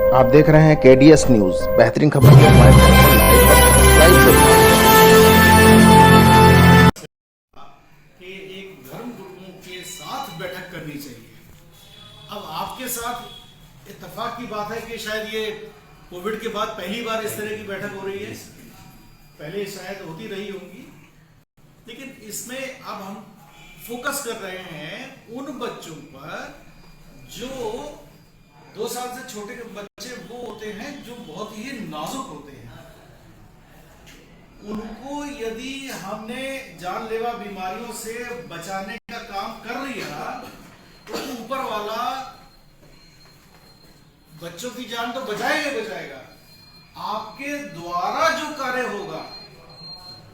आप देख रहे हैं केडीएस न्यूज। बेहतरीन खबर के हमारे चैनल को लाइक और सब्सक्राइब कि एक धर्म गुरुओं के साथ बैठक करनी चाहिए। अब आपके साथ इत्तेफाक की बात है कि शायद ये कोविड के बाद पहली बार इस तरह की बैठक हो रही है। पहले शायद होती रही होंगी, लेकिन इसमें अब हम फोकस कर रहे हैं उन बच्चों पर जो 2 साल से छोटे बच्चे वो होते हैं जो बहुत ही नाजुक होते हैं। उनको यदि हमने जानलेवा बीमारियों से बचाने का काम कर लिया तो ऊपर वाला बच्चों की जान तो बचाएगा ही बचाएगा, आपके द्वारा जो कार्य होगा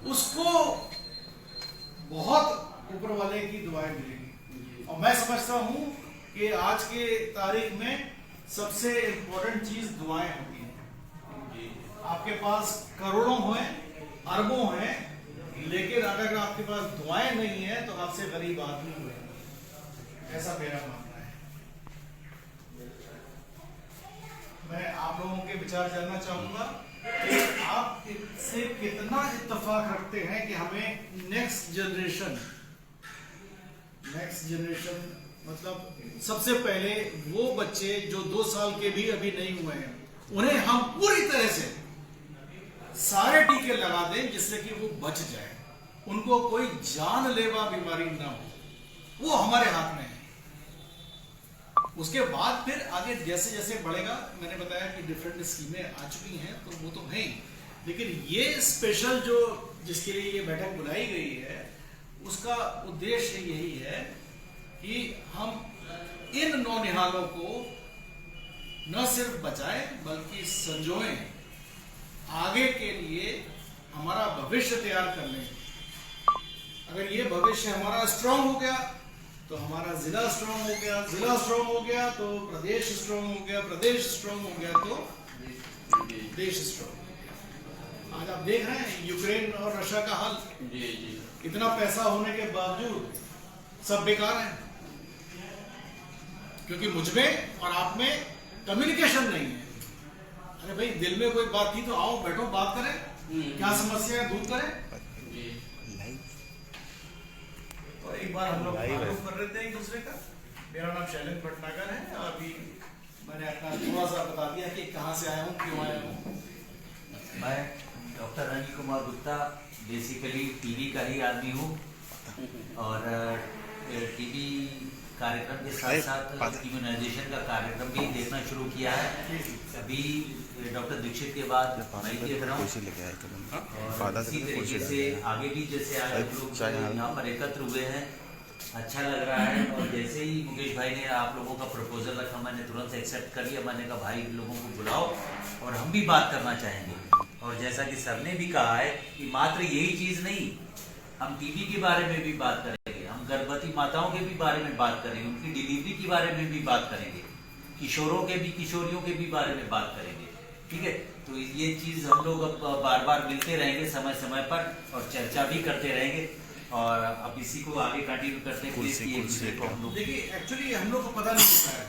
उसको बहुत ऊपर वाले की दुआएं मिलेगी। और मैं समझता हूं कि आज के तारीख में सबसे इंपॉर्टेंट चीज दुआएं होती हैं। आपके पास करोड़ों हैं, अरबों हैं, लेकिन अगर आपके पास दुआएं नहीं है तो आपसे गरीब आदमी हुए, ऐसा मेरा मानना है। मैं आप लोगों के विचार जानना चाहूंगा कि आप इससे कितना इत्तेफाक रखते हैं कि हमें नेक्स्ट जनरेशन मतलब सबसे पहले वो बच्चे जो 2 साल के भी अभी नहीं हुए हैं उन्हें हम पूरी तरह से सारे टीके लगा दें जिससे कि वो बच जाए, उनको कोई जानलेवा बीमारी ना हो। वो हमारे हाथ में है। उसके बाद फिर आगे जैसे जैसे बढ़ेगा, मैंने बताया कि डिफरेंट स्कीमें आ चुकी हैं तो वो तो है ही, लेकिन ये स्पेशल जो जिसके लिए ये बैठक बुलाई गई है उसका उद्देश्य यही है कि हम इन नौनिहालों को न सिर्फ बचाएं बल्कि संजोएं, आगे के लिए हमारा भविष्य तैयार कर लें। अगर ये भविष्य हमारा स्ट्रांग हो गया तो हमारा जिला स्ट्रांग हो गया, जिला स्ट्रांग हो गया तो प्रदेश स्ट्रांग हो गया, प्रदेश स्ट्रांग हो गया तो देश स्ट्रांग हो गया। आज आप देख रहे हैं यूक्रेन और रशिया का हाल, इतना पैसा होने के बावजूद सब बेकार है, क्योंकि मुझमें और आप में कम्युनिकेशन नहीं है। अरे भाई, दिल में कोई बात थी तो आओ बैठो बात करें, क्या समस्या है दूर करें। और एक बार हम लोग तारुफ कर रहे थे एक दूसरे का। मेरा नाम शैलेंद्र भटनागर है और अभी मैंने अपना थोड़ा सा बता दिया कि कहाँ से आया हूँ, क्यों आया हूँ। मैं doctor Anil Kumar Gupta basically TB का ही आदमी हूँ और टीबी कार्यक्रम के साथ साथ इम्यूनाइजेशन का कार्यक्रम भी देखना शुरू किया है। अभी डॉक्टर दीक्षित के बाद मैं देख रहा हूँ और इसी तरीके से आगे भी जैसे आए लोग यहाँ पर एकत्र हुए हैं, अच्छा लग रहा है। और जैसे ही मुकेश भाई ने आप लोगों का प्रपोजल रखा मैंने तुरंत एक्सेप्ट कर लिया। मैंने कहा भाई लोगों को बुलाओ और हम भी बात करना चाहेंगे। और जैसा कि सर ने भी कहा है कि मात्र यही चीज़ नहीं, हम टीबी के बारे में भी बात करेंगे, हम गर्भवती माताओं के भी बारे में बात करेंगे, उनकी डिलीवरी के बारे में भी बात करेंगे, किशोरों के भी किशोरियों के भी बारे में बात करेंगे। ठीक है, तो ये चीज़ हम लोग अब बार बार मिलते रहेंगे समय समय पर और चर्चा भी करते रहेंगे और अब इसी को आगे कंटिन्यू करते हैं। देखिए, एक्चुअली हम लोग को पता नहीं चलता है।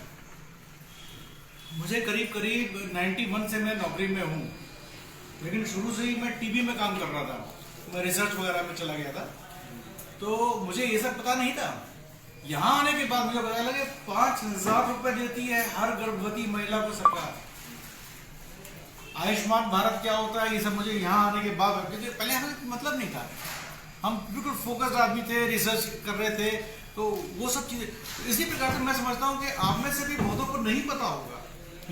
मुझे करीब करीब 91 से मैं नौकरी में हूँ, लेकिन शुरू से ही मैं टीबी में काम कर रहा था। मैं रिसर्च वगैरह में चला गया था, तो मुझे ये सब पता नहीं था। यहाँ आने के बाद मुझे पता लगा 5,000 रुपए देती है हर गर्भवती महिला को सरकार। आयुष्मान भारत क्या होता है ये सब मुझे यहाँ आने के बाद, क्योंकि पहले हमें मतलब नहीं था। हम बिल्कुल फोकस्ड आदमी थे, रिसर्च कर रहे थे, तो वो सब चीजें इसी प्रकार से मैं समझता हूँ कि आप में से भी बहुतों को नहीं पता होगा।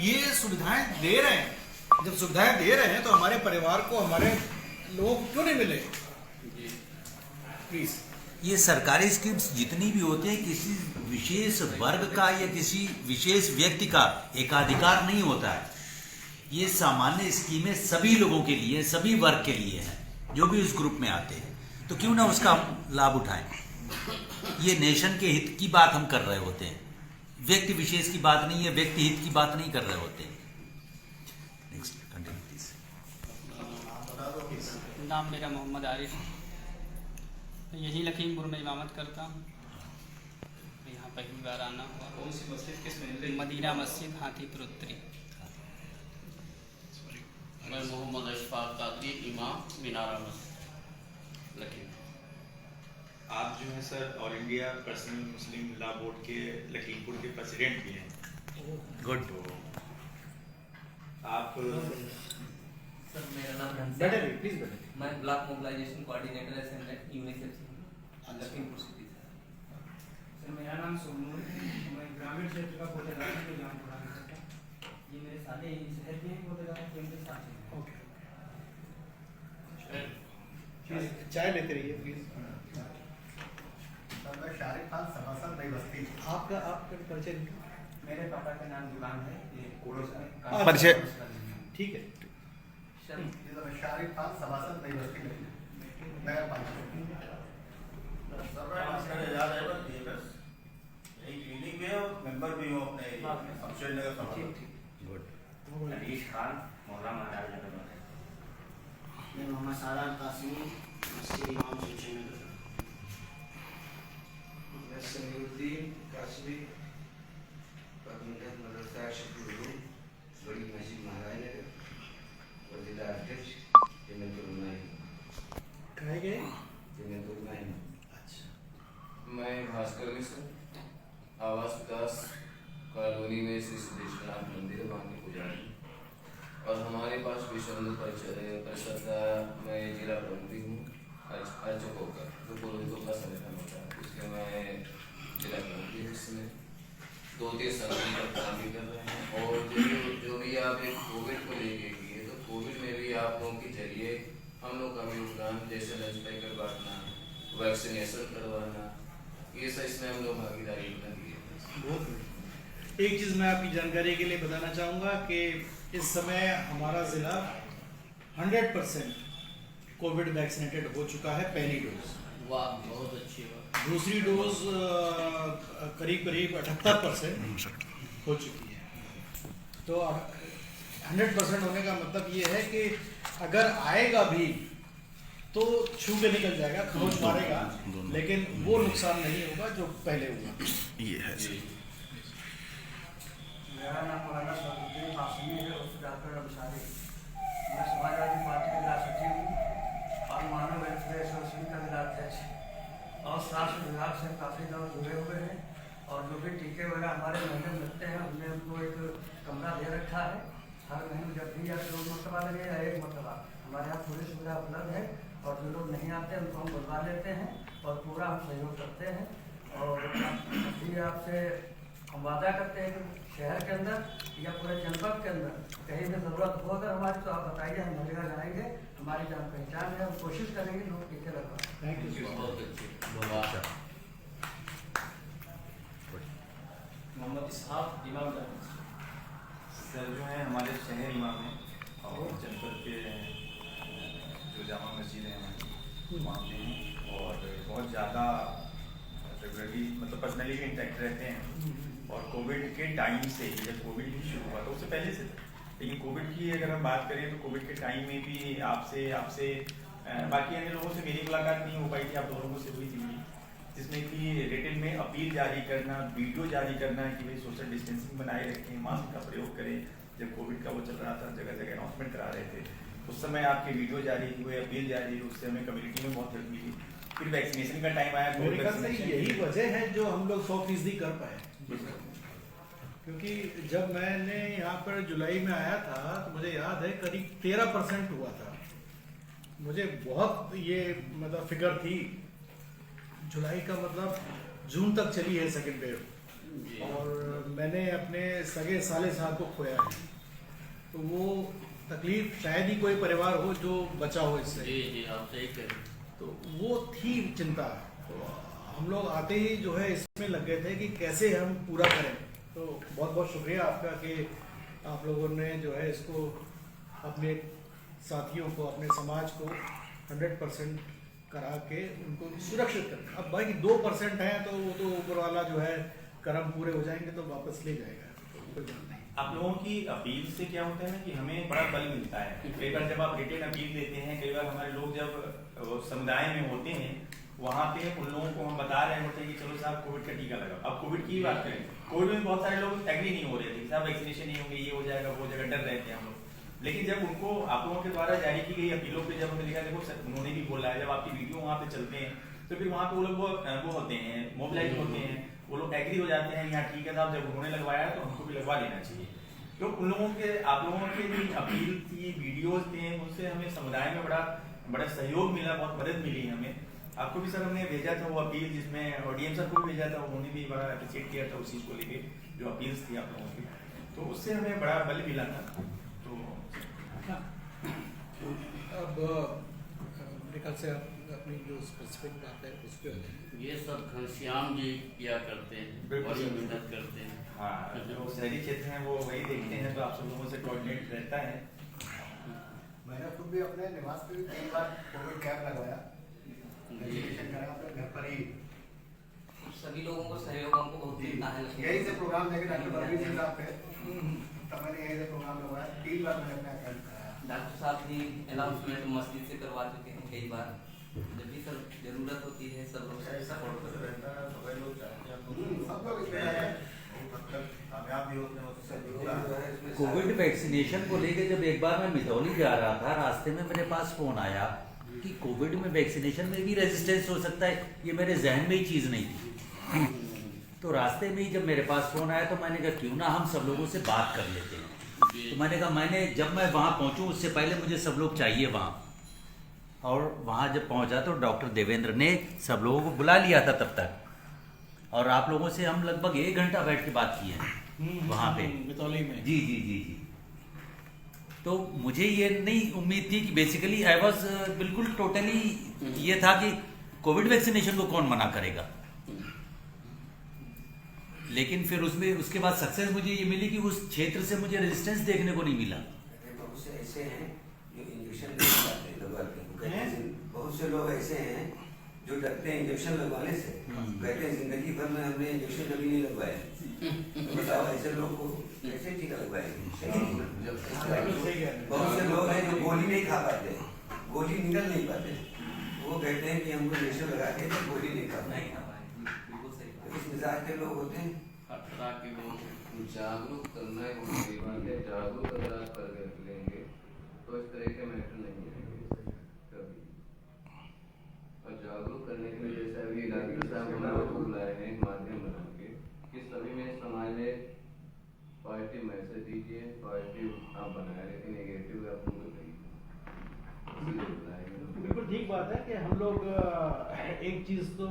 ये सुविधाएं दे रहे हैं, जब सुविधाएं दे रहे हैं तो हमारे परिवार को, हमारे लोगों को क्यों नहीं मिले? प्लीज, ये सरकारी स्कीम्स जितनी भी होती है किसी विशेष वर्ग का या किसी विशेष व्यक्ति का एकाधिकार नहीं होता है। ये सामान्य स्कीमें सभी लोगों के लिए, सभी वर्ग के लिए हैं जो भी उस ग्रुप में आते हैं, तो क्यों ना उसका लाभ उठाएं। ये नेशन के हित की बात हम कर रहे होते हैं, व्यक्ति विशेष की बात नहीं है, व्यक्ति हित की बात नहीं कर रहे होते हैं। Next continue please. नाम मेरा मोहम्मद आरिफ, यही लखीमपुर में इमामत करता हूँ। यहाँ पहली बार आना हुआ। कौन सी मस्जिद, किस महल्ले? मदीना मस्जिद, हाथीपुर उत्तरी। मैं मोहम्मद अशफाक कादरी, इमाम मीनारा मस्जिद लखीमपुर। आप जो है सर ऑल इंडिया पर्सनल मुस्लिम लॉ बोर्ड के लखीमपुर के प्रेसिडेंट भी हैं। गुड। आप सर मेरा नाम बैठे घनश्याम, भी प्लीज बैठे। मैं ब्लॉक मोबिलाइजेशन कोऑर्डिनेटर एसएमनेट यूनिसेफ से लखीमपुर सिटी से। सर मेरा नाम सोनू है, मैं ग्रामीण क्षेत्र का फोटोग्राफी को जान पड़ा है। ये मेरे साले शहर के फोटोग्राफी केंद्र साथ हैं। ओके, चाय लेते रहिए प्लीज। सर मैं शारिक खान सभासद नई बस्ती। आपका परिचय नहीं? मेरे पापा का नाम गुलाम है, ये अच्छा, परिचय ठीक है। जी सर मैं शारिक खान सभासद नई बस्ती नगर पालिका। सर मैं नमस्कार एजाज अहमद डीएमएस यही क्लिनिक में और मेंबर भी हूँ अपने शमशेर नगर सभा। गुड। अनीश खान मोहल्ला महाराज नगर। मैं मोहम्मद सारान कासिमी, मस्जिद इमाम शमशेर नगर। मैं समीउद्दीन कासिमी, प्रबंधक मदरसा शफीउल बड़ी मस्जिद महाराज नगर और जिला अध्यक्ष कहे गए? अच्छा। मैं भास्कर मिश्र, आवास विकास कॉलोनी में श्री सिद्धेश्वरनाथ मंदिर वहाँ के पुजारी, और हमारे पास विश्व हिंदू परिषद का मैं जिला प्रमुख हूँ। अर्चकों जो पुरोहितों का संगठन होता है उसके मैं जिला प्रमुख हूँ। इसमें 2-3 संगठन का काम भी कर रहे हैं। और जो भी आप एक कोविड को लेके किए, तो कोविड में भी आप लोगों के जरिए हम लोग का भी योगदान, जैसे लंच पैकर बांटना, वैक्सीनेशन करवाना, ये सब इसमें हम लोग भागीदारी अपना दिए। बहुत। एक चीज़ मैं आपकी जानकारी के लिए बताना चाहूँगा कि इस समय हमारा ज़िला 100% कोविड वैक्सीनेटेड हो चुका है, पहली डोज। वाह, बहुत अच्छी बात। दूसरी डोज करीब 78% हो चुकी है। तो 100% होने का मतलब ये है कि अगर आएगा भी तो छू के निकल जाएगा, खरोच मारेगा, लेकिन वो नुकसान नहीं होगा जो पहले हुआ। ये है मेरा नाम मौलाना सदरुद्दीन कासिमी है, उर्फ डॉक्टर अंसारी। मैं समाजवादी पार्टी का जिला सचिव हूँ और मानव वेलफेयर एसोसिएशन का जिला अध्यक्ष, और स्वास्थ्य विभाग से काफ़ी लोग जुड़े हुए हैं। और जो भी टीके वगैरह हमारे महीने में लगते हैं, हमने उनको एक कमरा दे रखा है। हर महीने जब भी या 2 मरतबा लगे या 1 मरतबा, हमारे यहाँ पूरी सुविधा उपलब्ध है। और जो लोग नहीं आते उनको हम बुलवा लेते हैं और पूरा हम सहयोग करते हैं। और अभी आपसे हम वादा करते हैं कि शहर के अंदर या पूरे जनपद के अंदर कहीं भी ज़रूरत हो अगर हमारी, तो आप बताइए, हम हर जगह जाएंगे। हमारी जान पहचान है, हम कोशिश करेंगे लोग टीके लगवाएं। Thank you. बहुत अच्छी, बहुत। मोहम्मद इसहाक, इमाम जामिया। सर जो है हमारे शहर इमाम हैं और जनपद के जो जामा मस्जिद है हमारी वहाँ पे हैं, और बहुत ज़्यादा रेगुलरली मतलब पर्सनली भी इंटैक्ट रहते हैं। और कोविड के टाइम से ही, जब कोविड ही शुरू हुआ तो उससे पहले से था, लेकिन कोविड की अगर हम बात करें तो कोविड के टाइम में भी आपसे बाकी अन्य लोगों से मेरी मुलाकात नहीं हो पाई थी, आप 2 लोगों से हुई थी, जिसमें कि रिटेल में अपील जारी करना, वीडियो जारी करना कि भाई सोशल डिस्टेंसिंग बनाए रखें, मास्क का प्रयोग करें। जब कोविड का वो चल रहा था, जगह जगह अनाउंसमेंट करा रहे थे, उस समय आपके वीडियो जारी हुए, अपील जारी हुई, उससे हमें कम्युनिटी में बहुत हेल्प मिली। फिर वैक्सीनेशन का टाइम आया, मेरे ख्याल से यही वजह है जो हम लोग 100% कर पाए। क्योंकि जब मैंने यहाँ पर जुलाई में आया था तो मुझे याद है करीब 13% हुआ था। मुझे बहुत ये मतलब फिगर थी। जुलाई का मतलब जून तक चली है सेकेंड वेव, और मैंने अपने सगे साले साहब को खोया है। तो वो तकलीफ शायद ही कोई परिवार हो जो बचा हो इससे। जी जी, आप सही कह रहे हैं। तो वो थी चिंता। तो हम लोग आते ही जो है इसमें लग गए थे कि कैसे हम पूरा करें। तो बहुत बहुत शुक्रिया आपका कि आप लोगों ने जो है इसको अपने साथियों को, अपने समाज को 100% करा के उनको सुरक्षित करें। अब भाई 2% हैं तो वो तो ऊपर वाला जो है कर्म पूरे हो जाएंगे तो वापस ले जाएगा, कोई बात नहीं। आप लोगों की अपील से क्या होता है ना कि हमें बड़ा बल मिलता है। कई बार जब आप रिटेन अपील देते हैं, कई बार हमारे लोग जब समुदाय में होते हैं, वहाँ पे उन लोगों को हम बता रहे होते हैं कि चलो साहब कोविड का टीका लगाओ। अब कोविड की बात करें, कोविड में बहुत सारे लोग एग्री नहीं हो रहे थे, साहब वैक्सीनेशन नहीं होंगे, ये हो जाएगा, वो हो जाएगा, डर रहे थे हम लोग। लेकिन जब उनको आप लोगों के द्वारा जारी की गई अपीलों पे जब हमने देखा, देखो उन्होंने भी बोला है, जब आपकी वीडियो वहाँ पे चलते हैं तो फिर वहाँ पे वो लोग वो होते हैं, मोबिलाइज होते हैं, वो लोग एग्री हो जाते हैं, यहाँ ठीक है साहब, जब उन्होंने लगवाया तो हमको भी लगवा लेना चाहिए। तो उन लोगों के, आप लोगों के जो अपील थी, वीडियोज थे, उनसे हमें समुदाय में बड़ा सहयोग मिला, बहुत मदद मिली हमें। आपको भी सर हमने भेजा था वो अपील, जिसमें ODM सर को भी भेजा था, उन्होंने भी बड़ा अप्रिशिएट किया था उस चीज़ को लेके, जो अपील्स थी आप लोगों की, तो उससे हमें बड़ा बल मिला था। तो अब मेरे ख्याल से अपनी जो स्पेसिफिक बात है उस पर ये सब घनश्याम जी किया करते हैं, बड़ी मेहनत करते हैं। हाँ, जो शहरी क्षेत्र हैं वो वही देखते हैं, तो आप सब लोगों से कोऑर्डिनेट रहता है। मैंने खुद भी अपने निवास पे 3 बार कोविड कैंप लगवाया, वैक्सीनेशन करा अपने घर पर ही। सभी लोगों को सहयोग हमको बहुत मिलता है। यही से प्रोग्राम लेके डॉक्टर परवीन सिंह साहब थे, तब मैंने यही से प्रोग्राम लगवाया, 3 बार मैंने अपना कैंप कराया। डॉक्टर साहब भी अनाउंसमेंट मस्जिद से करवा चुके हैं कई बार। जब भी सर जरूरत होती है सब लोग सपोर्ट करते रहता है, सब लोग चाहते हैं, सब लोग कामयाब भी होते हैं। कोविड वैक्सीनेशन को लेकर जब एक बार मैं मितौली जा रहा था, रास्ते में मेरे पास फोन आया कि कोविड में वैक्सीनेशन में भी रेजिस्टेंस हो सकता है। ये मेरे जहन में ही चीज़ नहीं थी। तो रास्ते में ही जब मेरे पास फोन आया तो मैंने कहा क्यों ना हम सब लोगों से बात कर लेते हैं। तो मैंने कहा जब मैं वहाँ पहुँचूँ उससे पहले मुझे सब लोग चाहिए वहाँ। और वहाँ जब पहुँचा तो डॉक्टर देवेंद्र ने सब लोगों को बुला लिया था तब तक, और आप लोगों से हम लगभग 1 घंटा बैठ के बात की है वहाँ पे मितौली में। जी जी जी जी। तो मुझे ये नहीं उम्मीद थी कि बेसिकली आई वॉज बिल्कुल टोटली ये था कि कोविड वैक्सीनेशन को कौन मना करेगा। लेकिन फिर उसमें उसके बाद सक्सेस मुझे ये मिली कि उस क्षेत्र से मुझे रेजिस्टेंस देखने को नहीं मिला। बहुत से ऐसे हैं जो इंजेक्शन नहीं लगाते दवा के, बहुत से लोग ऐसे हैं जो डरते हैं इंजेक्शन लगवाने से, कहते हैं जिंदगी भर में हमने इंजेक्शन कभी नहीं लगवाया। तो बताओ ऐसे लोग को कैसे टीका लगवाएंगे? बहुत से लोग हैं जो गोली नहीं खा पाते, गोली निकल नहीं पाते, वो कहते हैं कि हमको इंजेक्शन लगा के गोली नहीं खा पाए। इस मिजाज के लोग होते हैं। जागरूक करना है, जागरूक अगर आप कर लेंगे तो इस तरह के मैटर नहीं है कभी। और जागरूक करने के लिए जैसे अभी डॉक्टर साहब हम लोग को बुलाए हैं एक माध्यम बना के कि सभी में समाज में पॉजिटिव मैसेज दीजिए, पॉजिटिव आप बनाए, लेकिन नेगेटिव आप उनको बिल्कुल ठीक बात है कि हम लोग एक चीज़ तो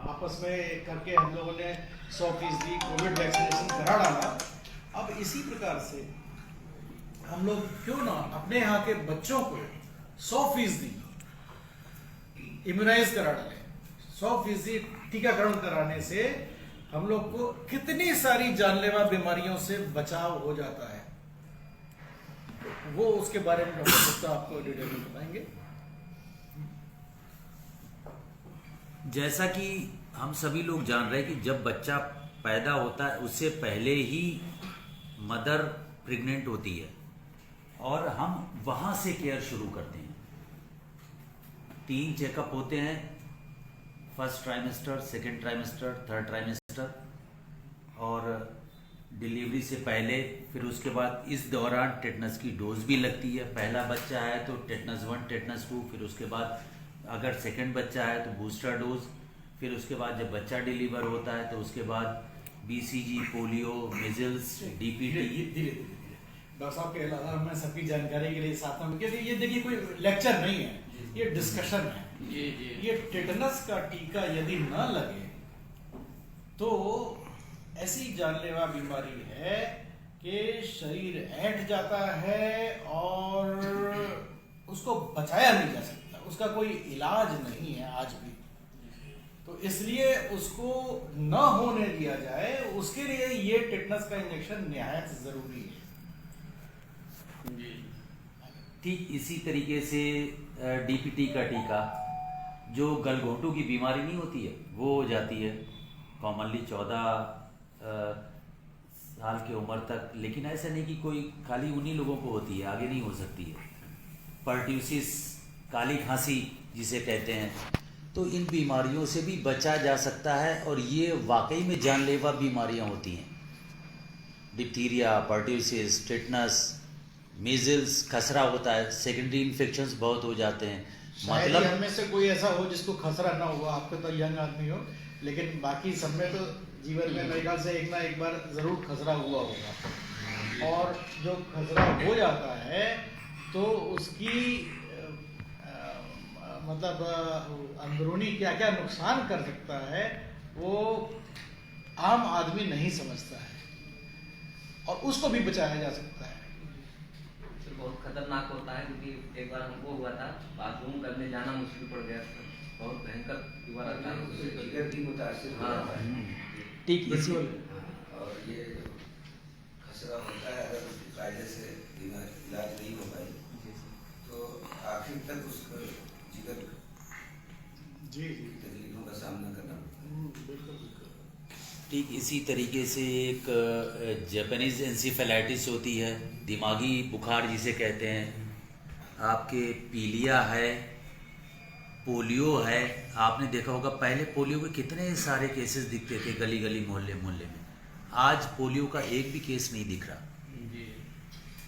आपस में करके हम लोगों ने 100% कोविड वैक्सीनेशन करा डाला। अब इसी प्रकार से हम लोग क्यों ना अपने यहाँ के बच्चों को 100% इम्यूनाइज करा डालें। 100% टीकाकरण कराने से हम लोग को कितनी सारी जानलेवा बीमारियों से बचाव हो जाता है, वो उसके बारे में डॉक्टर गुप्ता आपको डिटेल में बताएंगे। जैसा कि हम सभी लोग जान रहे हैं कि जब बच्चा पैदा होता है उससे पहले ही मदर प्रेग्नेंट होती है और हम वहाँ से केयर शुरू करते हैं। 3 चेकअप होते हैं, first trimester, second trimester, third trimester और डिलीवरी से पहले। फिर उसके बाद इस दौरान टेटनस की डोज भी लगती है। पहला बच्चा है तो टेटनस 1, टेटनस 2, फिर उसके बाद अगर सेकंड बच्चा है तो बूस्टर डोज। फिर उसके बाद जब बच्चा डिलीवर होता है तो उसके बाद BCG, पोलियो, मिजल्स, DPT। धीरे डॉक्टर साहब के अलावा मैं सबकी जानकारी के लिए साथ में, क्योंकि ये देखिए कोई लेक्चर नहीं है, ये डिस्कशन है। ये टेटनस का टीका यदि न लगे तो ऐसी जानलेवा बीमारी है कि शरीर ऐंठ जाता है और उसको बचाया नहीं जा सकता, उसका कोई इलाज नहीं है आज भी। तो इसलिए उसको न होने दिया जाए, उसके लिए ये टेटनस का इंजेक्शन निहायत जरूरी है। ठीक इसी तरीके से DPT का टीका, जो गलघोंटू की बीमारी नहीं होती है वो हो जाती है कॉमनली 14 साल की उम्र तक, लेकिन ऐसा नहीं कि कोई खाली उन्हीं लोगों को होती है, आगे नहीं हो सकती है। पर्ट्यूसिस, काली खांसी जिसे कहते हैं, तो इन बीमारियों से भी बचा जा सकता है और ये वाकई में जानलेवा बीमारियां होती हैं। डिप्थीरिया, पर्ट्यूसिस, टेटनस, मीजल्स, खसरा होता है, सेकेंडरी इन्फेक्शंस बहुत हो जाते हैं। मतलब हम में से कोई ऐसा हो जिसको खसरा ना हुआ, आपको तो यंग आदमी हो, लेकिन बाकी सब में तो जीवन में मेरे ख्याल से एक ना एक बार जरूर खसरा हुआ होगा। और जो खसरा हो जाता है तो उसकी मतलब अंदरूनी क्या क्या नुकसान कर सकता है वो आम आदमी नहीं समझता है, और उसको भी बचाया जा सकता है। बहुत खतरनाक होता है, क्योंकि एक बार हमको हुआ था, बाथरूम करने जाना मुश्किल पड़ गया था, बहुत भयंकर दीवार था, जिगर भी मुतासिर हो जाता है। ठीक इसी और ये खसरा होता है, अगर कायदे से इलाज नहीं हो पाई तो आखिर तक उसको जिगर तकलीफों का सामना करना पड़ता है। ठीक इसी तरीके से एक जापानीज एंसेफेलाइटिस होती है, दिमागी बुखार जिसे कहते हैं, आपके पीलिया है, पोलियो है। आपने देखा होगा पहले पोलियो के कितने सारे केसेस दिखते थे गली गली मोहल्ले मोहल्ले में, आज पोलियो का एक भी केस नहीं दिख रहा।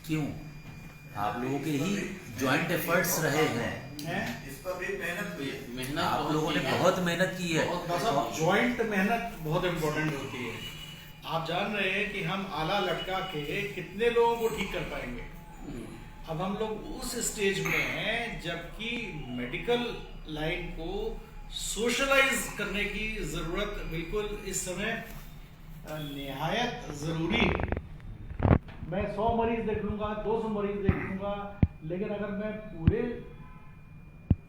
क्यों? आप लोगों के ही जॉइंट एफर्ट्स रहे हैं, इस पर भी मेहनत हुई है। आप लोगों ने बहुत मेहनत की है। जॉइंट मेहनत बहुत इम्पोर्टेंट होती है। आप जान रहे हैं कि हम आला लटका के कितने लोगों को ठीक कर पाएंगे। अब हम लोग उस स्टेज में हैं जबकि मेडिकल लाइन को सोशलाइज करने की जरूरत बिल्कुल इस समय निहायत जरूरी है। मैं 100 मरीज देख लूंगा, 200 मरीज देख लूंगा, लेकिन अगर मैं पूरे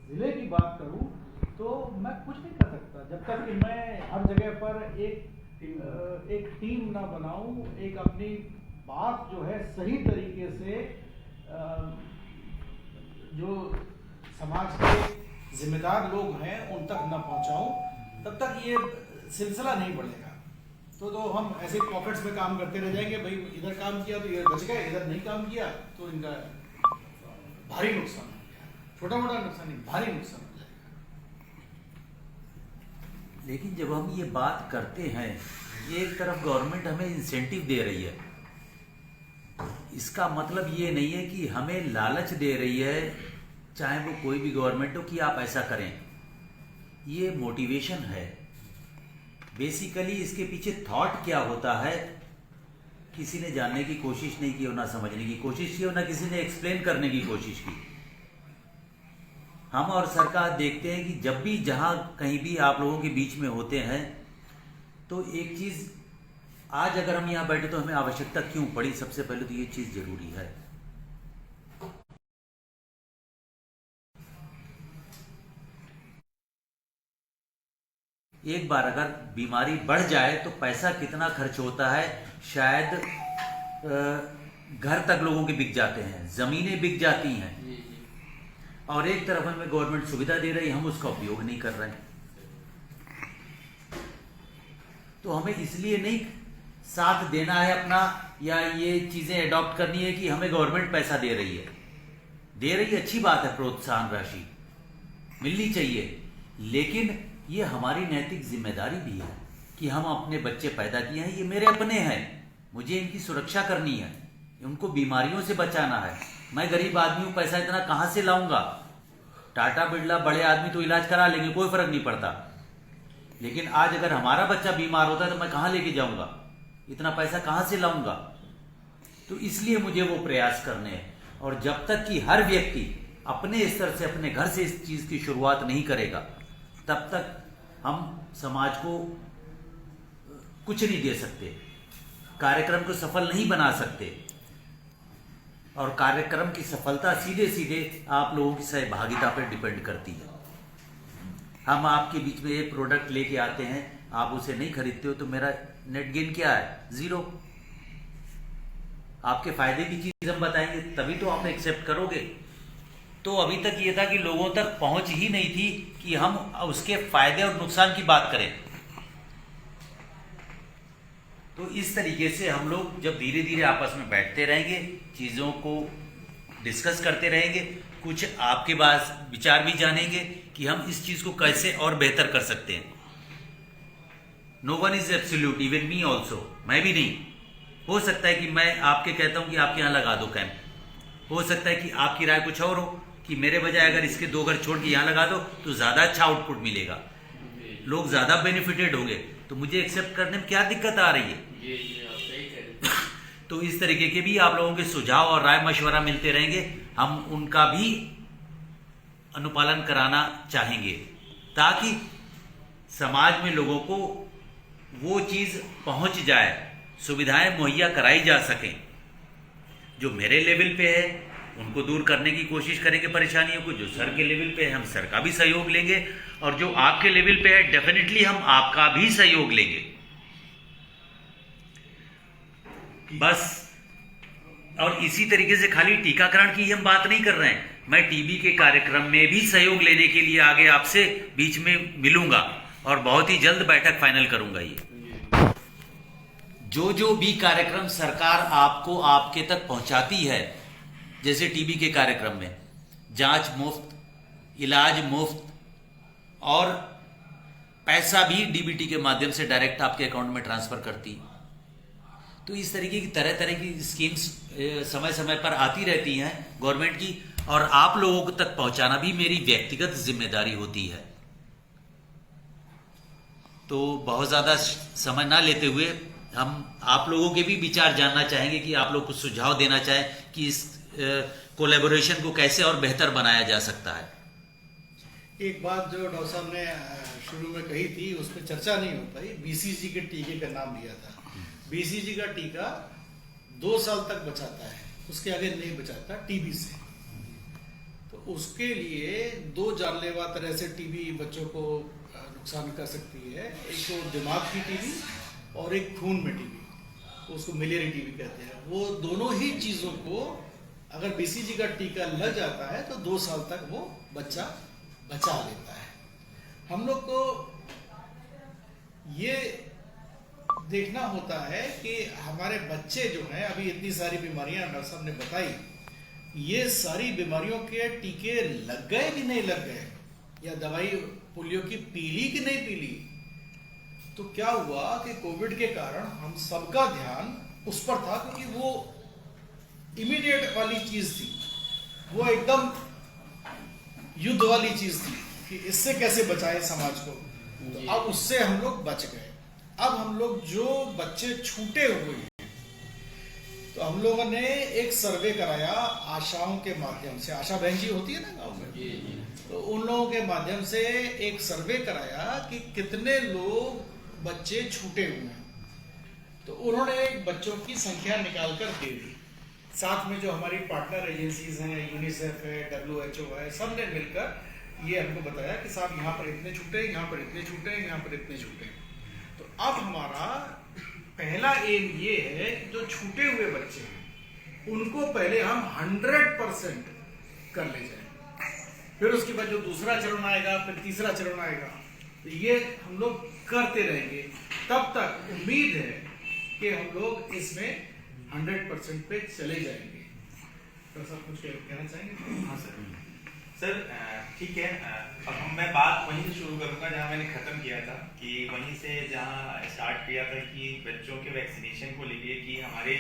जिले की बात करूं तो मैं कुछ नहीं कर सकता जब तक कि मैं हर जगह पर एक टीम ना बनाऊं, एक अपनी बात जो है सही तरीके से जो समाज के जिम्मेदार लोग हैं उन तक न पहुंचाऊं, तब तक ये सिलसिला नहीं बढ़ेगा। तो हम ऐसे पॉकेट्स में काम करते रह जाएंगे, भाई इधर काम किया तो ये बच गए, इधर नहीं काम किया तो इनका भारी नुकसान हो गया, छोटा मोटा नुकसान नहीं, भारी नुकसान हो जाएगा। लेकिन जब हम ये बात करते हैं, एक तरफ गवर्नमेंट हमें इंसेंटिव दे रही है, इसका मतलब ये नहीं है कि हमें लालच दे रही है, चाहे वो कोई भी गवर्नमेंट हो, कि आप ऐसा करें। ये मोटिवेशन है। बेसिकली इसके पीछे थॉट क्या होता है किसी ने जानने की कोशिश नहीं की और ना समझने की कोशिश की और ना किसी ने एक्सप्लेन करने की कोशिश की। हम और सरकार देखते हैं कि जब भी जहां कहीं भी आप लोगों के बीच में होते हैं तो एक चीज, आज अगर हम यहां बैठे तो हमें आवश्यकता क्यों पड़ी, सबसे पहले तो ये चीज जरूरी है। एक बार अगर बीमारी बढ़ जाए तो पैसा कितना खर्च होता है, शायद घर तक लोगों के बिक जाते हैं, जमीनें बिक जाती हैं, और एक तरफ हमें गवर्नमेंट सुविधा दे रही है, हम उसका उपयोग नहीं कर रहे हैं। तो हमें इसलिए नहीं साथ देना है अपना, या ये चीजें अडॉप्ट करनी है कि हमें गवर्नमेंट पैसा दे रही है, अच्छी बात है, प्रोत्साहन राशि मिलनी चाहिए, लेकिन ये हमारी नैतिक जिम्मेदारी भी है कि हम अपने बच्चे पैदा किए हैं, ये मेरे अपने हैं, मुझे इनकी सुरक्षा करनी है, उनको बीमारियों से बचाना है। मैं गरीब आदमी हूं, पैसा इतना कहां से लाऊंगा? टाटा बिरला बड़े आदमी तो इलाज करा लेंगे, कोई फर्क नहीं पड़ता, लेकिन आज अगर हमारा बच्चा बीमार होता है तो मैं कहां लेके जाऊंगा, इतना पैसा कहां से लाऊंगा? तो इसलिए मुझे वो प्रयास करने हैं। और जब तक कि हर व्यक्ति अपने स्तर से, अपने घर से इस चीज की शुरुआत नहीं करेगा, तब तक हम समाज को कुछ नहीं दे सकते, कार्यक्रम को सफल नहीं बना सकते, और कार्यक्रम की सफलता सीधे सीधे आप लोगों की सहभागिता पर डिपेंड करती है। हम आपके बीच में एक प्रोडक्ट लेके आते हैं, आप उसे नहीं खरीदते हो तो मेरा नेट गेन क्या है? 0। आपके फायदे की चीज हम बताएंगे तभी तो आप एक्सेप्ट करोगे। तो अभी तक ये था कि लोगों तक पहुंच ही नहीं थी कि हम उसके फायदे और नुकसान की बात करें। तो इस तरीके से हम लोग जब धीरे धीरे आपस में बैठते रहेंगे, चीज़ों को डिस्कस करते रहेंगे, कुछ आपके पास विचार भी जानेंगे कि हम इस चीज़ को कैसे और बेहतर कर सकते हैं। No one is absolute, even me also, मैं भी नहीं। हो सकता है कि मैं आपके कहता हूं कि आपके यहाँ लगा दो कैंप, हो सकता है कि आपकी राय कुछ और हो कि मेरे बजाय अगर इसके 2 घर छोड़ के यहाँ लगा दो तो ज़्यादा अच्छा आउटपुट मिलेगा, लोग ज़्यादा बेनिफिटेड होंगे, तो मुझे एक्सेप्ट करने में क्या दिक्कत आ रही है? ये आप सही कह रहे हैं। तो इस तरीके के भी आप लोगों के सुझाव और राय मशवरा मिलते रहेंगे, हम उनका भी अनुपालन कराना चाहेंगे ताकि समाज में लोगों को वो चीज़ पहुंच जाए, सुविधाएं मुहैया कराई जा सकें। जो मेरे लेवल पे है उनको दूर करने की कोशिश करेंगे परेशानियों को, जो सर के लेवल पे है हम सर का भी सहयोग लेंगे, और जो आपके लेवल पे है डेफिनेटली हम आपका भी सहयोग लेंगे। बस, और इसी तरीके से खाली टीकाकरण की हम बात नहीं कर रहे हैं, मैं टीबी के कार्यक्रम में भी सहयोग लेने के लिए आगे आपसे बीच में मिलूंगा और बहुत ही जल्द बैठक फाइनल करूंगा। ये जो भी कार्यक्रम सरकार आपको आपके तक पहुंचाती है, जैसे टीबी के कार्यक्रम में जांच मुफ्त, इलाज मुफ्त और पैसा भी डीबीटी के माध्यम से डायरेक्ट आपके अकाउंट में ट्रांसफर करती, तो इस तरीके की तरह तरह की स्कीम्स समय समय पर आती रहती हैं गवर्नमेंट की, और आप लोगों तक पहुंचाना भी मेरी व्यक्तिगत जिम्मेदारी होती है। तो बहुत ज़्यादा समय ना लेते हुए हम आप लोगों के भी विचार जानना चाहेंगे कि आप लोग कुछ सुझाव देना चाहें कि इस कोलैबोरेशन को कैसे और बेहतर बनाया जा सकता है। एक बात जो डॉक्टर साहब ने शुरू में कही थी उस पर चर्चा नहीं हो पाई, बीसीजी के टीके का नाम लिया था। बीसीजी का टीका 2 साल तक बचाता है, उसके आगे नहीं बचाता टीबी से। तो उसके लिए 2 जानलेवा तरह से टीबी बच्चों को नुकसान कर सकती है, एक तो दिमाग की टीबी और एक खून में टीबी, तो उसको मिलियरी टीबी कहते हैं। वो दोनों ही चीज़ों को अगर बीसीजी का टीका लग जाता है तो 2 साल तक वो बच्चा बचा लेता है। हम लोग को ये देखना होता है कि हमारे बच्चे जो हैं, अभी इतनी सारी बीमारियां डॉक्टर साहब ने बताई, ये सारी बीमारियों के टीके लग गए कि नहीं लग गए, या दवाई पोलियो की पीली कि नहीं पीली। तो क्या हुआ कि कोविड के कारण हम सबका ध्यान उस पर था, क्योंकि वो इमीडिएट वाली चीज थी, वो एकदम युद्ध वाली चीज थी कि इससे कैसे बचाएं समाज को। तो अब उससे हम लोग बच गए। अब हम लोग जो बच्चे छूटे हुए हैं, तो हम लोगों ने एक सर्वे कराया आशाओं के माध्यम से, आशा बहन जी होती है ना गाँव में, तो उन लोगों के माध्यम से एक सर्वे कराया कि कितने लोग बच्चे छूटे हुए हैं। तो उन्होंने बच्चों की संख्या निकाल कर दे दी, साथ में जो हमारी पार्टनर एजेंसीज हैं, यूनिसेफ है, WHO है, सब ने मिलकर ये हमको बताया कि साहब यहाँ पर इतने छूटे, यहाँ पर इतने छूटे, यहाँ पर इतने छूटे। तो अब हमारा पहला एम ये है कि जो छूटे हुए बच्चे हैं उनको पहले हम 100% कर ले जाए, फिर उसके बाद जो दूसरा चरण आएगा, फिर तीसरा चरण आएगा, तो ये हम लोग करते रहेंगे। तब तक उम्मीद है कि हम लोग इसमें 100% पे चले जाएंगे। तो सब कुछ कहना चाहेंगे? हाँ सर, ठीक है। अब मैं बात वहीं से शुरू करूंगा जहां मैंने खत्म किया था, कि वहीं से जहां स्टार्ट किया था कि बच्चों के वैक्सीनेशन को लेके कि हमारे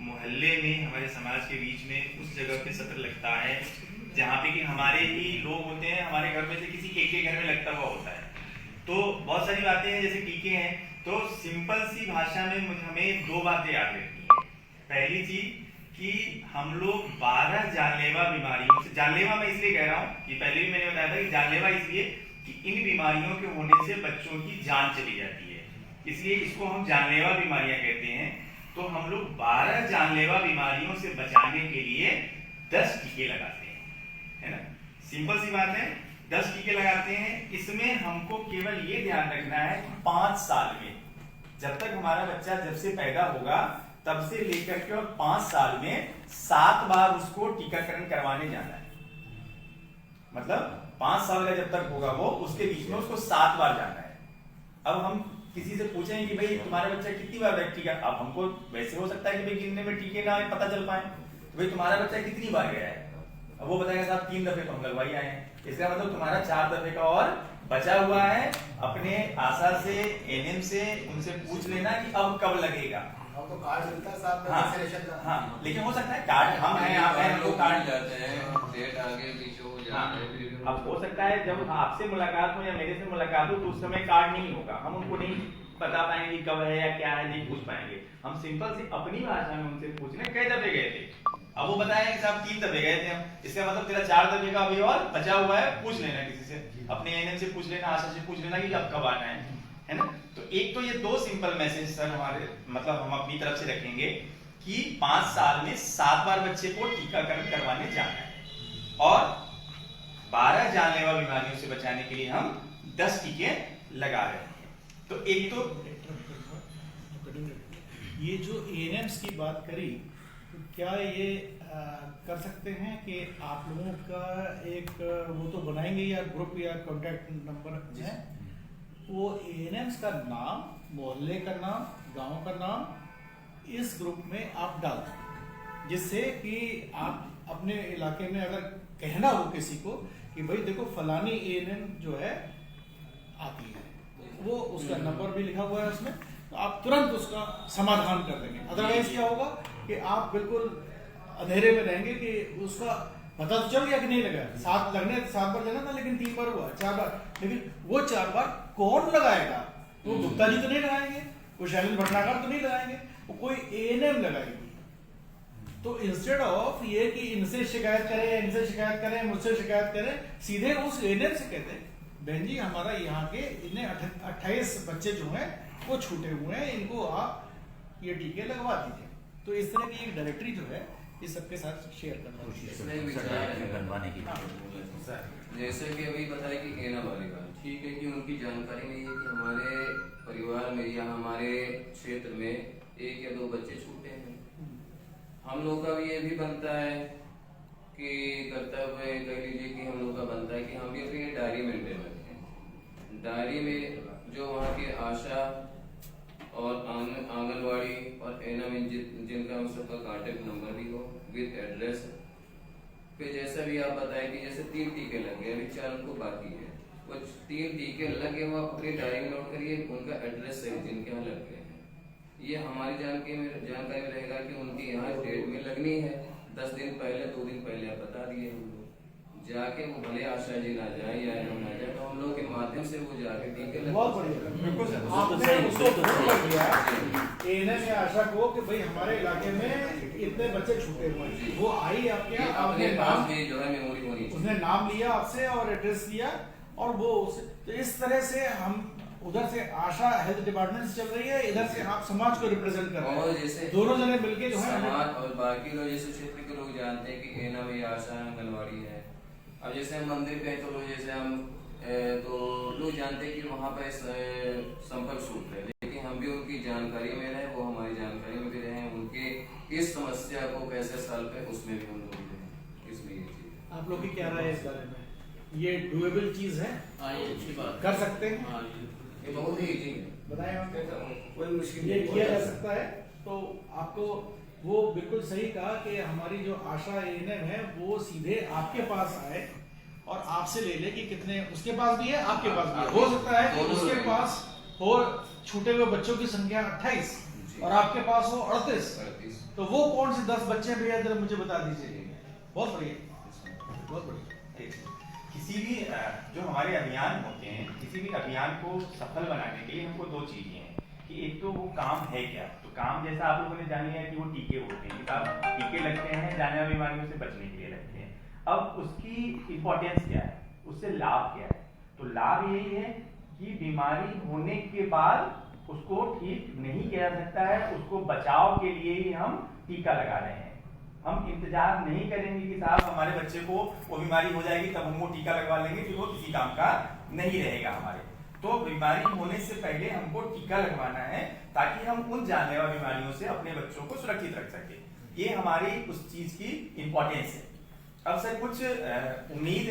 मोहल्ले में, हमारे समाज के बीच में उस जगह पे सत्र लगता है जहाँ पे कि हमारे ही लोग होते हैं, हमारे घर में से किसी एक के घर में लगता हुआ होता है। तो बहुत सारी बातें हैं, जैसे टीके हैं, तो सिंपल सी भाषा में हमें 2 बातें याद रखनी है। पहली चीज कि हम लोग 12 जानलेवा बीमारियों से, जानलेवा मैं इसलिए कह रहा हूँ कि पहले भी मैंने बताया था कि जानलेवा इसलिए कि इन बीमारियों के होने से बच्चों की जान चली जाती है, इसलिए इसको हम जानलेवा बीमारियां कहते हैं। तो हम लोग 12 जानलेवा बीमारियों से बचाने के लिए 10 टीके लगाते हैं, है ना। सिंपल सी बात है, 10 टीके लगाते हैं। इसमें हमको केवल ये ध्यान रखना है कि 5 साल में, जब तक हमारा बच्चा जब से पैदा होगा तब से लेकर के और 5 साल में 7 बार उसको टीकाकरण करवाने जाना है। मतलब 5 साल का जब तक होगा वो, उसके बीच में उसको 7 बार जाना है। अब हम किसी से पूछेंगे कि भाई तुम्हारा बच्चा कितनी बार टीका, अब हमको वैसे हो सकता है कि भाई गिनने में टीके ना पता चल पाए, तो भाई तुम्हारा बच्चा कितनी बार गया है, अब वो बताएगा साहब 3 दफे तो हम लगवाई आए हैं, इसका मतलब तुम्हारा 4 दफे का और बचा हुआ है। अपने आशा से, एनएम से उनसे पूछ लेना कि अब कब लगेगा। अब तो कार्ड मिलता है साथ में हाँ, वैक्सीनेशन का। हाँ, लेकिन हो सकता है कार्ड हम हैं, आप हैं, हमको कार्ड जाते हैं, डेट आगे पीछे हो जाता है, फिर अब हो सकता है जब आपसे मुलाकात हो या मेरे से मुलाकात हो तो उस समय कार्ड नहीं होगा, हम उनको नहीं बता पाएंगे कब है या क्या है, नहीं पूछ पाएंगे। हम सिंपल सी अपनी भाषा में उनसे पूछने कई दफे गए थे, अब वो बताएं कि साहब 3 दफे गए थे हम, इसका मतलब तेरा 4 दफे का अभी और बचा हुआ है, पूछ लेना किसी से, अपने एएनएम से पूछ लेना, आशा से पूछ लेना कि अब कब आना है ना। तो एक तो ये 2 सिंपल मैसेज सर हमारे मतलब हम अपनी तरफ से रखेंगे कि 5 साल में 7 बार बच्चे को टीकाकरण करवाने जाना है और 12 जानलेवा बीमारियों से बचाने के लिए हम 10 टीके लगा रहे हैं। तो एक तो ये जो एएनएम्स की बात करी, तो क्या ये कर सकते हैं कि आप लोगों का एक वो तो बनाएंगे या ग्रुप या कांटेक्ट नंबर है, वो एएनएम्स का नाम, मोहल्ले का नाम, गांव का नाम इस ग्रुप में आप डाल दें, जिससे कि आप अपने इलाके में अगर कहना हो किसी को कि भाई देखो फलानी एएनएम जो है आती है, वो उसका नंबर भी लिखा हुआ है उसमें, तो आप तुरंत उसका समाधान कर देंगे। अदरवाइज क्या होगा कि आप बिल्कुल अंधेरे में रहेंगे कि उसका पता तो चल गया कि नहीं लगा, 7 बार लेना था लेकिन 3 बार हुआ, 4 बार, लेकिन वो 4 बार कौन लगाएगा? वो गुप्ता जी तो नहीं लगाएंगे, वो शैलेंद्र भटनागर तो नहीं लगाएंगे, वो कोई एएनएम लगाएगी। तो इंस्टेड ऑफ ये कि इनसे शिकायत करें, इनसे शिकायत करें, मुझसे शिकायत करें, सीधे उस एएनएम से कहते हैं बहन जी हमारा यहाँ के इन्हें 28 बच्चे जो हैं वो छूटे हुए हैं, इनको आप ये टीके लगवा दीजिए। तो इस तरह की एक डायरेक्टरी जो है इस सबके साथ शेयर करना जैसे कि अभी बताया कि एना वाली बात ठीक है कि उनकी जानकारी नहीं है कि हमारे परिवार में या हमारे क्षेत्र में 1 या 2 बच्चे छूटे हैं। हम लोग का भी ये भी बनता है कि कर्तव्य कह लीजिए कि हम लोग का बनता है कि हम भी अपनी डायरी मेंटेन रखें। डायरी में जो वहाँ की आशा और आंगनवाड़ी और एएनएम जिनका उन सबका कांटेक्ट नंबर भी हो विद एड्रेस। फिर जैसा भी आप बताएं कि जैसे 3 टीके लगे अभी 4 उनको बाकी है, वो 3 टीके लगे वो आप अपनी डायरी में नोट करिए, उनका एड्रेस है जिनके यहाँ लग गए हैं। ये हमारी जानकारी में रहेगा कि उनकी यहाँ डेट में लगनी है, 10 दिन पहले 2 दिन पहले आप बता दिए हम लोग, जाके वो भले आशा जी ना जाए या हम ना जाए तो हम लोग के माध्यम से वो जाके टीके बहुत बढ़िया, बिल्कुल सर, आपने उसको फोन किया एएनएम या आशा को कि भाई हमारे इलाके में इतने बच्चे छूटे हुए हैं, वो आई आपके यहाँ, आपने नाम जो है मेमोरी होनी चाहिए, उसने नाम लिया आपसे और एड्रेस दिया और वो तो इस तरह से हम उधर से आशा हेल्थ डिपार्टमेंट से चल रही है, इधर से आप समाज को रिप्रेजेंट कर रहे हैं, जैसे दोनों जने मिलके जो है समाज और बाकी लोग जैसे क्षेत्र के लोग जानते हैं कि एएनएम या आशा आंगनवाड़ी है। अब जैसे हम मंदिर पे तो लोग जैसे हम तो लोग जानते हैं कि वहाँ पे संपर्क सूत्र है, लेकिन हम भी उनकी जानकारी में रहे, वो हमारी जानकारी में भी रहे, उनके इस समस्या को कैसे सॉल्व पे उसमें भी हम लोग रहे। इसलिए ये चीज आप लोग की क्या राय है इस बारे में? ये डुएबल चीज है? हाँ ये अच्छी बात कर सकते हैं? हाँ ये बहुत ही इजी है, बताएं हम, कोई मुश्किल ये किया जा सकता है। तो आपको वो बिल्कुल सही कहा कि हमारी जो आशा एएनएम है वो सीधे आपके पास आए और आपसे ले ले कि कितने उसके पास भी है, आपके पास भी है। हो सकता है कि उसके पास हो छूटे हुए बच्चों की संख्या 28 और आपके पास हो 38, तो वो कौन से 10 बच्चे भैया जरा मुझे बता दीजिए। बहुत बढ़िया, बहुत बढ़िया। किसी भी जो हमारे अभियान होते हैं, किसी भी अभियान को सफल बनाने के लिए हमको 2 चीजें हैं कि एक तो वो काम है क्या, तो काम जैसा आप लोगों ने जान लिया कि वो टीके होते हैं, कि टीके लगते हैं जानलेवा बीमारियों से बचने के लिए लगते हैं। अब उसकी इंपॉर्टेंस क्या है, उससे लाभ क्या है? तो लाभ यही है कि बीमारी होने के बाद उसको ठीक नहीं किया जा सकता है, उसको बचाव के लिए ही हम टीका लगा रहे हैं। हम इंतजार नहीं करेंगे कि साहब हमारे बच्चे को वो बीमारी हो जाएगी तब हम वो टीका लगवा लेंगे, फिर वो किसी काम का नहीं रहेगा हमारे। तो बीमारी होने से पहले हमको टीका लगवाना है ताकि हम उन जानलेवा बीमारियों से अपने बच्चों को सुरक्षित रख सके। ये हमारी उस चीज की इंपॉर्टेंस है। अब सर कुछ उम्मीद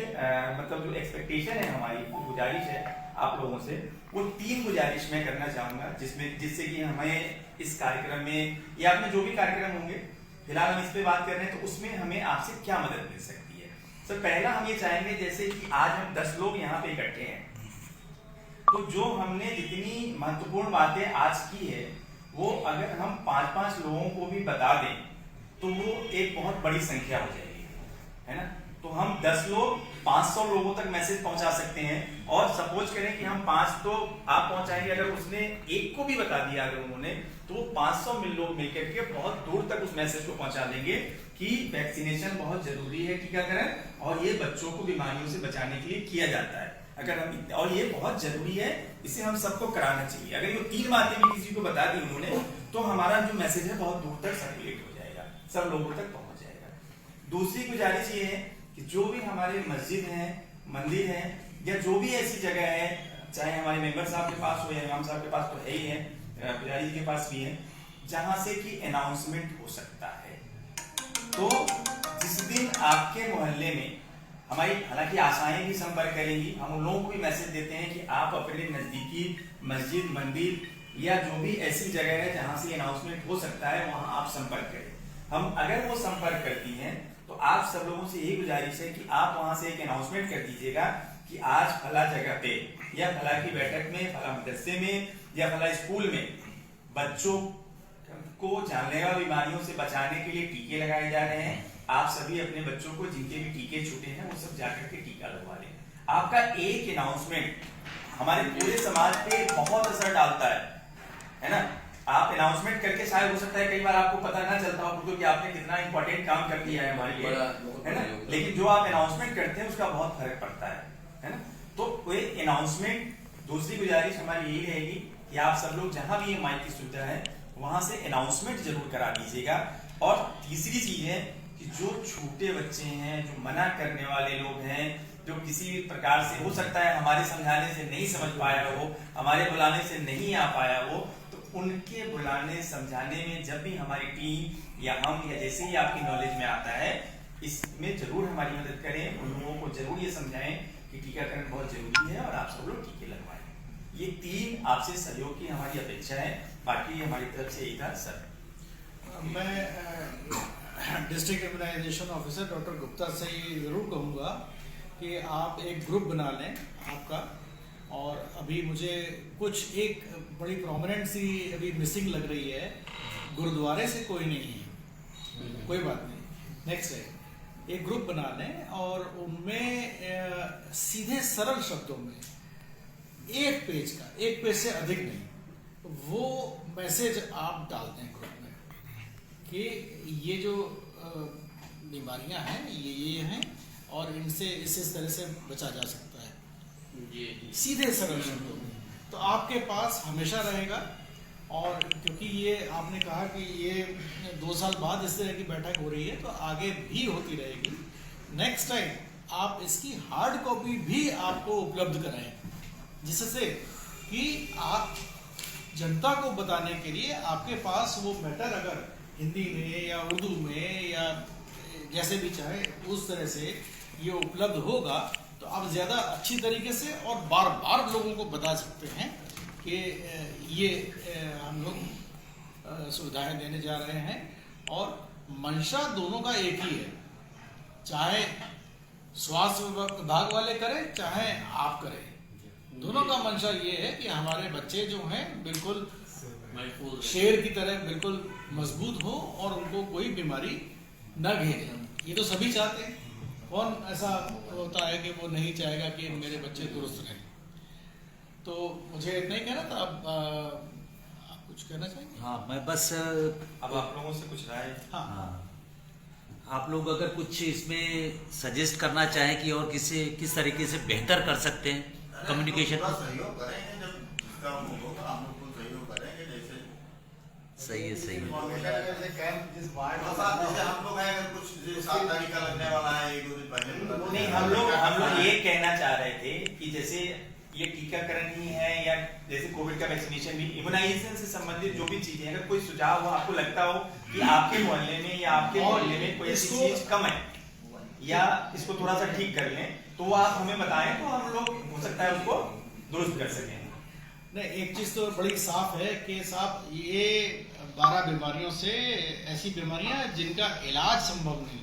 मतलब जो एक्सपेक्टेशन है हमारी, गुजारिश है आप लोगों से, वो 3 गुजारिश मैं करना चाहूंगा जिससे कि हमें इस कार्यक्रम में या अपने जो भी कार्यक्रम होंगे, फिलहाल हम इस पे बात कर रहे हैं तो उसमें हमें आपसे क्या मदद मिल सकती है। सर पहला हम ये चाहेंगे जैसे कि आज हम 10 लोग यहाँ पे इकट्ठे हैं, तो जो हमने जितनी महत्वपूर्ण बातें आज की है वो अगर हम 5-5 लोगों को भी बता दें तो वो एक बहुत बड़ी संख्या हो जाएगी, है ना। तो हम 10 लोग 500 लोगों तक मैसेज पहुंचा सकते हैं। और सपोज करें कि हम 5 तो आप पहुंचाएंगे, अगर उसने एक को भी बता दिया अगर उन्होंने, तो 500 लोग मिलकर के बहुत दूर तक उस मैसेज को पहुंचा देंगे कि वैक्सीनेशन बहुत जरूरी है, टीकाकरण, और ये बच्चों को बीमारियों से बचाने के लिए किया जाता है। अगर हम, और ये बहुत जरूरी है, इसे हम सबको कराना चाहिए। अगर ये 3 बातें भी किसी को बता दी उन्होंने, तो हमारा जो मैसेज है बहुत दूर तक सर्कुलेट हो जाएगा, सब लोगों तक पहुंच जाएगा। दूसरी गुजारिश ये है कि जो भी हमारे मस्जिद हैं, मंदिर हैं, या जो भी ऐसी जगह है, चाहे हमारे मेंबर साहब के पास हो या इमाम साहब के पास तो है ही है, पुजारी जी के पास भी है, जहां से कि अनाउंसमेंट हो सकता है। तो जिस दिन आपके मोहल्ले में हमारी, हालांकि आशाएं भी संपर्क करेंगी, हम उन लोगों को भी मैसेज देते हैं कि आप अपने नजदीकी मस्जिद, मंदिर या जो भी ऐसी जगह है जहां से अनाउंसमेंट हो सकता है, वहां आप संपर्क करें। हम अगर वो संपर्क करती हैं तो आप सब लोगों से यही गुजारिश है कि आप वहां से एक अनाउंसमेंट कर दीजिएगा कि आज फला जगह पे या फला की बैठक में, फला मदरसे में या फला स्कूल में बच्चों को जानलेवा बीमारियों से बचाने के लिए टीके लगाए जा रहे हैं। आप सभी अपने बच्चों को जिनके भी टीके छूटे हैं वो सब जाकर के टीका लगवा लें। आपका एक अनाउंसमेंट हमारे पूरे समाज पे बहुत असर डालता है ना। आप अनाउंसमेंट करके शायद हो सकता है कई बार आपको पता ना चलता हो क्योंकि आपने कितना इंपॉर्टेंट काम कर दिया है हमारे लिए, है ना, लेकिन जो आप अनाउंसमेंट करते हैं उसका बहुत फर्क पड़ता है ना। तो कोई अनाउंसमेंट, दूसरी गुजारिश हमारी यही रहेगी कि आप सब लोग जहां भी ये माइक की सुविधा है वहां से अनाउंसमेंट जरूर करा दीजिएगा। और तीसरी चीज है कि जो छोटे बच्चे हैं, जो मना करने वाले लोग हैं, जो किसी भी प्रकार से हो सकता है हमारे समझाने से नहीं समझ पाया हो, हमारे बुलाने से नहीं आ पाया हो, तो उनके बुलाने समझाने में जब भी हमारी टीम या हम या जैसे ही आपकी नॉलेज में आता है, इसमें जरूर हमारी मदद करें। उन लोगों को जरूर ये समझाएं कि टीकाकरण बहुत जरूरी है और आप सब लोग टीके लगवाएं। ये 3 आपसे सहयोग की हमारी अपेक्षा है, बाकी हमारी तरफ से यही था सर। मैं district immunization officer doctor Gupta से ये ज़रूर कहूँगा कि आप एक ग्रुप बना लें आपका। और अभी मुझे कुछ एक बड़ी प्रोमिनेंट सी अभी मिसिंग लग रही है, गुरुद्वारे से कोई नहीं है, कोई बात नहीं, नेक्स्ट है, एक ग्रुप बना लें और उनमें सीधे सरल शब्दों में एक पेज से अधिक नहीं, वो मैसेज आप डाल दें ग्रुप में कि ये जो बीमारियां हैं ये हैं और इनसे इस तरह से बचा जा सकता है, सीधे सरल शब्दों में। तो आपके पास हमेशा रहेगा। और क्योंकि ये आपने कहा कि ये 2 साल बाद इस तरह की बैठक हो रही है, तो आगे भी होती रहेगी। नेक्स्ट टाइम आप इसकी हार्ड कॉपी भी आपको उपलब्ध कराएं, जिससे कि आप जनता को बताने के लिए आपके पास वो मैटर अगर हिंदी में या उर्दू में या जैसे भी चाहे उस तरह से ये उपलब्ध होगा, तो आप ज़्यादा अच्छी तरीके से और बार बार लोगों को बता सकते हैं कि ये हम लोग सुविधाएं देने जा रहे हैं। और मंशा दोनों का एक ही है, चाहे स्वास्थ्य विभाग वाले करें चाहे आप करें, दोनों का मंशा ये है कि हमारे बच्चे जो हैं बिल्कुल शेर की तरह बिल्कुल मजबूत हो और उनको कोई बीमारी न घेरे। ये तो सभी चाहते हैं, कौन ऐसा होता है कि वो नहीं चाहेगा कि मेरे बच्चे दुरुस्त रहें। तो मुझे इतना ही कहना था। आप कुछ कहना चाहेंगे? हाँ, मैं बस अब आप लोगों से कुछ राय। हाँ, आप लोग अगर कुछ इसमें सजेस्ट करना चाहें कि और किस तरीके से बेहतर कर सकते हैं कम्युनिकेशन। सहयोग करेंगे, जब काम होगा हम लोग को सहयोग करेंगे। जैसे सही है, सही है। जैसे हम लोग हैं, अगर कुछ 7 तारीख का लगने वाला है, 1-2 दिन पहले नहीं, हम लोग ये कहना चाह रहे थे कि जैसे ये टीकाकरण ही है या जैसे कोविड का वैक्सीनेशन भी, इम्यूनाइजेशन से संबंधित जो भी चीजें, अगर कोई सुझाव हो, आपको लगता हो कि आपके मोहल्ले में या आपके मोहल्ले में कोई ऐसी चीज कम है या इसको थोड़ा सा ठीक कर लें, तो वो आप हमें बताएं, तो हम लोग हो सकता है उसको दुरुस्त कर सकें। नहीं, एक चीज तो बड़ी साफ है कि साहब ये 12 बीमारियों से ऐसी बीमारियां जिनका इलाज संभव नहीं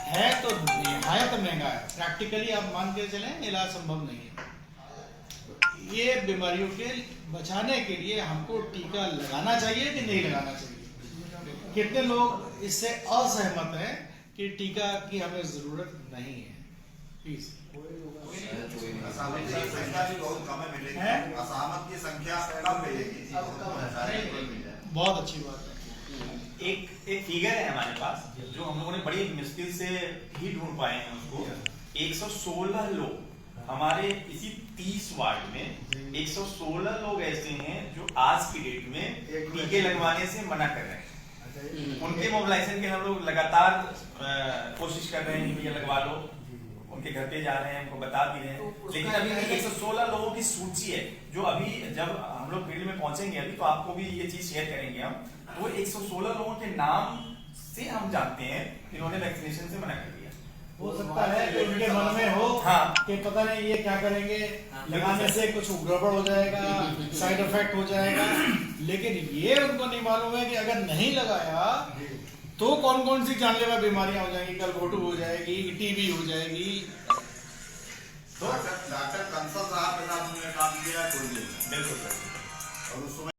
है तो निहायत महंगा है। प्रैक्टिकली आप मान के चलें इलाज संभव नहीं है। ये बीमारियों के बचाने के लिए हमको टीका लगाना चाहिए कि नहीं लगाना चाहिए? कितने लोग इससे असहमत हैं कि टीका की हमें जरूरत नहीं है? प्लीज। असहमत की संख्या भी बहुत कम मिलेगी, असहमत की संख्या कम मिलेगी। बहुत अच्छी बात है। एक फिगर है हमारे पास जो हम लोगों ने बड़ी मुश्किल से ही ढूंढ पाए हैं उसको। 116 लोग हमारे इसी 30 वार्ड में 116 लोग ऐसे हैं जो आज की डेट में टीके लगवाने से मना कर रहे हैं। उनके मोबिलाइजेशन के हम लोग लगातार कोशिश कर रहे हैं कि भैया लगवा लो, उनके घर पे जा रहे हैं, उनको बता भी रहे हैं। लेकिन अभी 116 लोगों की सूची है जो अभी जब हम लोग फील्ड में पहुंचेंगे अभी तो आपको भी ये चीज शेयर करेंगे हम। तो 116 लोगों के नाम से हम जानते हैं इन्होंने वैक्सीनेशन से मना कर दिया। हो सकता है कि उनके मन में हो कि पता नहीं ये क्या करेंगे, लगाने से कुछ गड़बड़ हो जाएगा, साइड इफेक्ट हो जाएगा, लेकिन ये उनको नहीं मालूम है कि अगर नहीं लगाया तो कौन कौन सी जानलेवा बीमारियां हो जाएंगी, गलघोटू हो जाएगी, टीबी हो जाएगी। तो डॉक्टर कंसल साहब के साथ उन्होंने काम किया, कोई नहीं। बिल्कुल। और उस समय